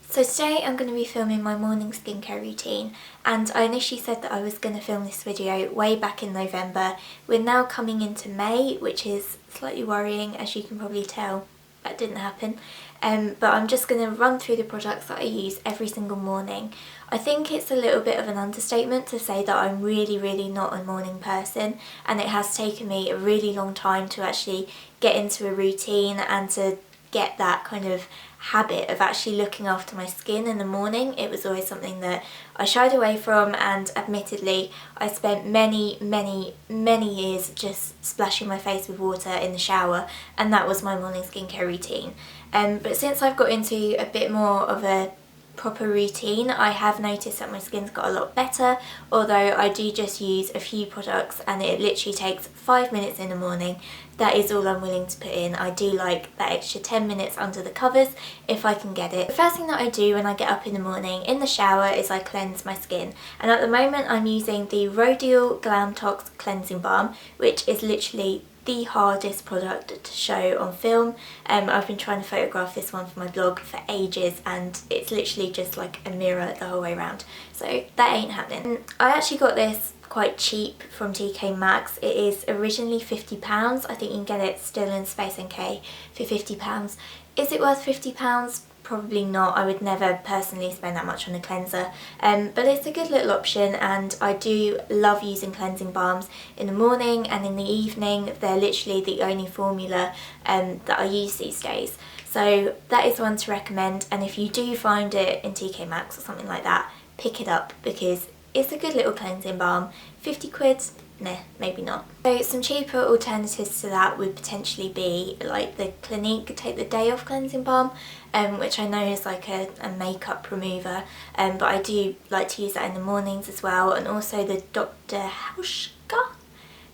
So today I'm going to be filming my morning skincare routine, and I initially said that I was going to film this video way back in November. We're now coming into May, which is slightly worrying, as you can probably tell. That didn't happen. But I'm just going to run through the products that I use every single morning. I think it's a little bit of an understatement to say that I'm really not a morning person, and it has taken me a really long time to actually get into a routine and to get that kind of habit of actually looking after my skin in the morning. It was always something that I shied away from, and admittedly I spent many years just splashing my face with water in the shower, and that was my morning skincare routine. But since I've got into a bit more of a proper routine, I have noticed that my skin's got a lot better, although I do just use a few products and it literally takes 5 minutes in the morning. That is all I'm willing to put in. I do like that extra 10 minutes under the covers if I can get it. The first thing that I do when I get up in the morning in the shower is I cleanse my skin, and at the moment I'm using the Rodial Glamtox cleansing balm, which is literally the hardest product to show on film. I've been trying to photograph this one for my blog for ages, and it's literally just like a mirror the whole way around, so that ain't happening. I actually got this quite cheap from TK Maxx. It is originally £50. I think you can get it still in Space NK for £50. Is it worth £50? Probably not. I would never personally spend that much on a cleanser, but it's a good little option, and I do love using cleansing balms in the morning and in the evening. They're literally the only formula that I use these days, so that is one to recommend. And if you do find it in TK Maxx or something like that, pick it up because it's a good little cleansing balm. 50 quid? Nah, maybe not. So some cheaper alternatives to that would potentially be like the Clinique Take the Day Off cleansing balm, which I know is like a makeup remover, but I do like to use that in the mornings as well. And also the Hauschka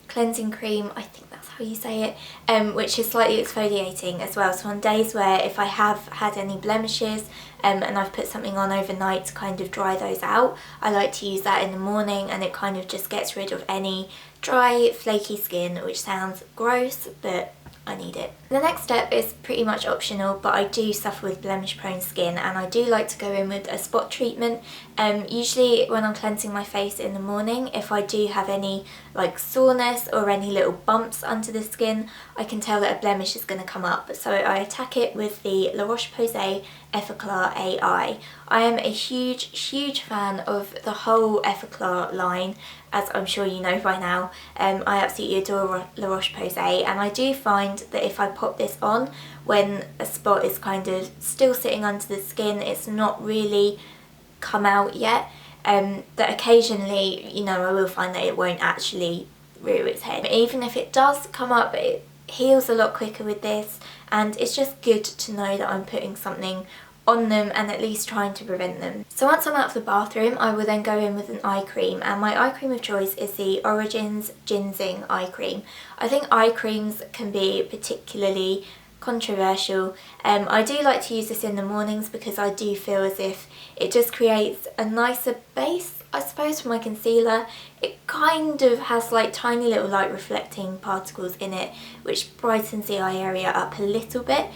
cleansing cream, I think that's how you say it, which is slightly exfoliating as well. So on days where if I have had any blemishes and I've put something on overnight to kind of dry those out, I like to use that in the morning, and it kind of just gets rid of any dry, flaky skin, which sounds gross, but I need it. The next step is pretty much optional, but I do suffer with blemish prone skin, and I do like to go in with a spot treatment. Usually when I'm cleansing my face in the morning, if I do have any like soreness or any little bumps under the skin, I can tell that a blemish is going to come up, so I attack it with the Roche Posay Effaclar AI. I am a huge fan of the whole Effaclar line, as I'm sure you know by now. I absolutely adore La Roche-Posay, and I do find that if I pop this on when a spot is kind of still sitting under the skin, it's not really come out yet, that occasionally, you know, I will find that it won't actually rear its head. But even if it does come up, it heals a lot quicker with this, and it's just good to know that I'm putting something on them and at least trying to prevent them. So once I'm out of the bathroom, I will then go in with an eye cream, and my eye cream of choice is the Origins Ginzing eye cream. I think eye creams can be particularly controversial. I do like to use this in the mornings because I do feel as if it just creates a nicer base, I suppose, for my concealer. It kind of has like tiny little light reflecting particles in it, which brightens the eye area up a little bit.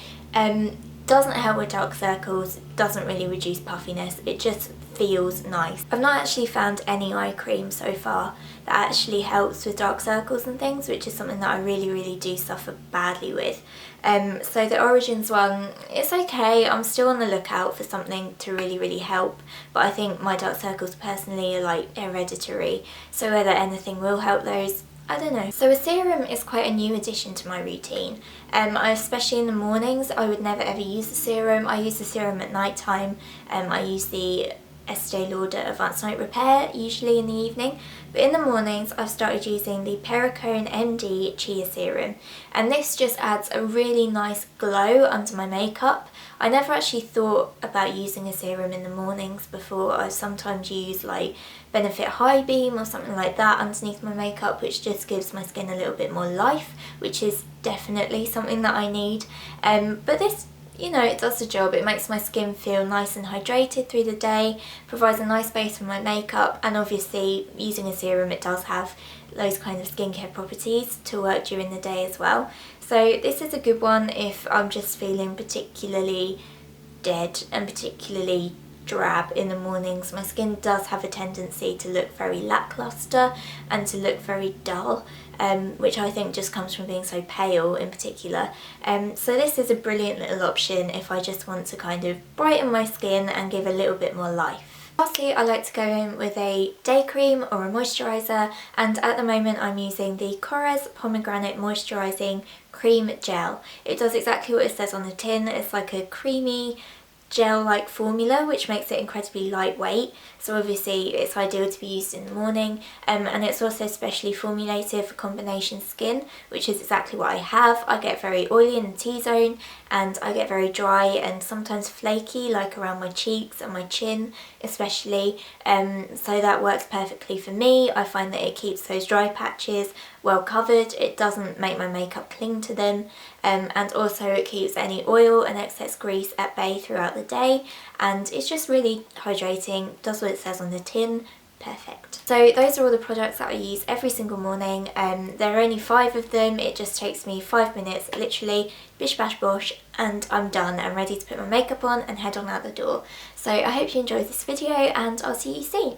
Doesn't help with dark circles, doesn't really reduce puffiness, it just feels nice. I've not actually found any eye cream so far that actually helps with dark circles and things, which is something that I really do suffer badly with. So the Origins one, it's okay. I'm still on the lookout for something to really help, but I think my dark circles personally are like hereditary, so whether anything will help those, I don't know. So a serum is quite a new addition to my routine. Especially in the mornings, I would never ever use the serum. I use the serum at night time. I use the Estee Lauder Advanced Night Repair usually in the evening, but in the mornings I've started using the Perricone MD Chia Serum, and this just adds a really nice glow under my makeup. I never actually thought about using a serum in the mornings before. I sometimes use like Benefit High Beam or something like that underneath my makeup, which just gives my skin a little bit more life, which is definitely something that I need. But this, you know, it does the job. It makes my skin feel nice and hydrated through the day, provides a nice base for my makeup, and obviously using a serum, it does have those kind of skincare properties to work during the day as well. So this is a good one if I'm just feeling particularly dead and particularly drab in the mornings. My skin does have a tendency to look very lackluster and to look very dull, which I think just comes from being so pale in particular. So this is a brilliant little option if I just want to kind of brighten my skin and give a little bit more life. Lastly, I like to go in with a day cream or a moisturiser, and at the moment I'm using the Korres Pomegranate Moisturizing Cream Gel. It does exactly what it says on the tin. It's like a creamy gel-like formula, which makes it incredibly lightweight, so obviously it's ideal to be used in the morning, and it's also specially formulated for combination skin, which is exactly what I have. I get very oily in the T-zone, and I get very dry and sometimes flaky, like around my cheeks and my chin especially, so that works perfectly for me. I find that it keeps those dry patches well covered, it doesn't make my makeup cling to them, and also it keeps any oil and excess grease at bay throughout the day, and it's just really hydrating, does what it says on the tin. Perfect. So those are all the products that I use every single morning. There are only 5 of them. It just takes me 5 minutes, literally, bish bash bosh, and I'm done. I'm ready to put my makeup on and head on out the door. So I hope you enjoyed this video, and I'll see you soon.